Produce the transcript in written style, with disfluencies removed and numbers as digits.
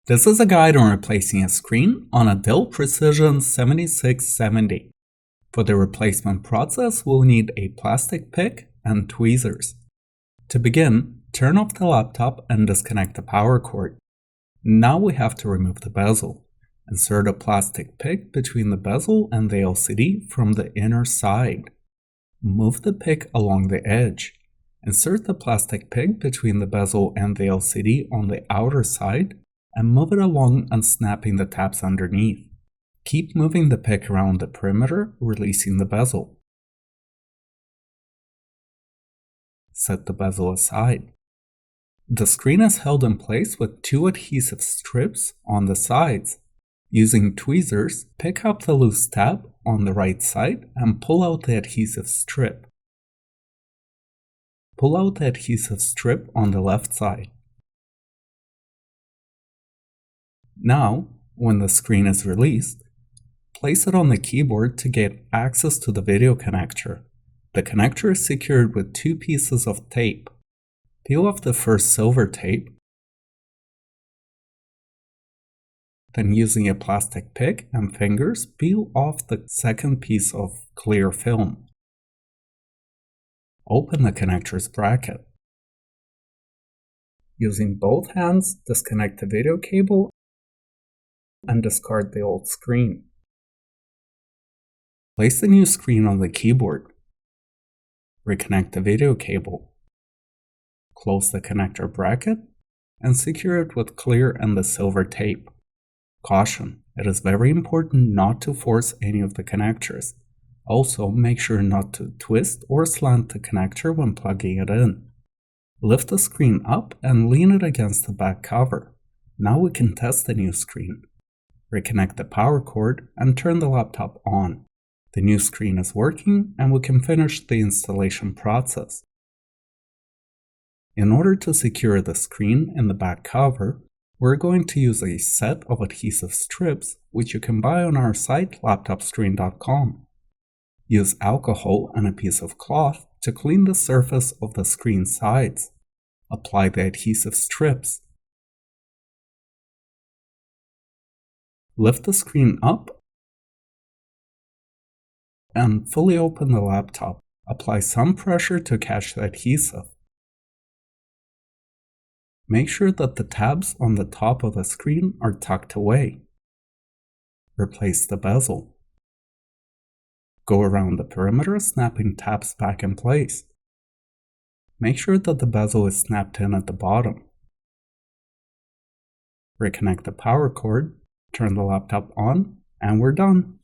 This is a guide on replacing a screen on a Dell Precision 7670. For the replacement process, we'll need a plastic pick and tweezers. To begin, turn off the laptop and disconnect the power cord. Now we have to remove the bezel. Insert a plastic pick between the bezel and the LCD from the inner side. Move the pick along the edge. Insert the plastic pick between the bezel and the LCD on the outer side and move it along, unsnapping the tabs underneath. Keep moving the pick around the perimeter, releasing the bezel. Set the bezel aside. The screen is held in place with two adhesive strips on the sides. Using tweezers, pick up the loose tab on the right side and pull out the adhesive strip. Pull out the adhesive strip on the left side. Now, when the screen is released, place it on the keyboard to get access to the video connector. The connector is secured with two pieces of tape. Peel off the first silver tape. Then, using a plastic pick and fingers, peel off the second piece of clear film. Open the connector's bracket. Using both hands, disconnect the video cable and discard the old screen. Place the new screen on the keyboard. Reconnect the video cable. Close the connector bracket and secure it with clear and the silver tape. Caution: it is very important not to force any of the connectors. Also, make sure not to twist or slant the connector when plugging it in. Lift the screen up and lean it against the back cover. Now we can test the new screen. Reconnect the power cord and turn the laptop on. The new screen is working and we can finish the installation process. In order to secure the screen in the back cover, we're going to use a set of adhesive strips which you can buy on our site LaptopScreen.com. Use alcohol and a piece of cloth to clean the surface of the screen sides. Apply the adhesive strips. Lift the screen up and fully open the laptop. Apply some pressure to catch the adhesive. Make sure that the tabs on the top of the screen are tucked away. Replace the bezel. Go around the perimeter, snapping tabs back in place. Make sure that the bezel is snapped in at the bottom. Reconnect the power cord, turn the laptop on, and we're done.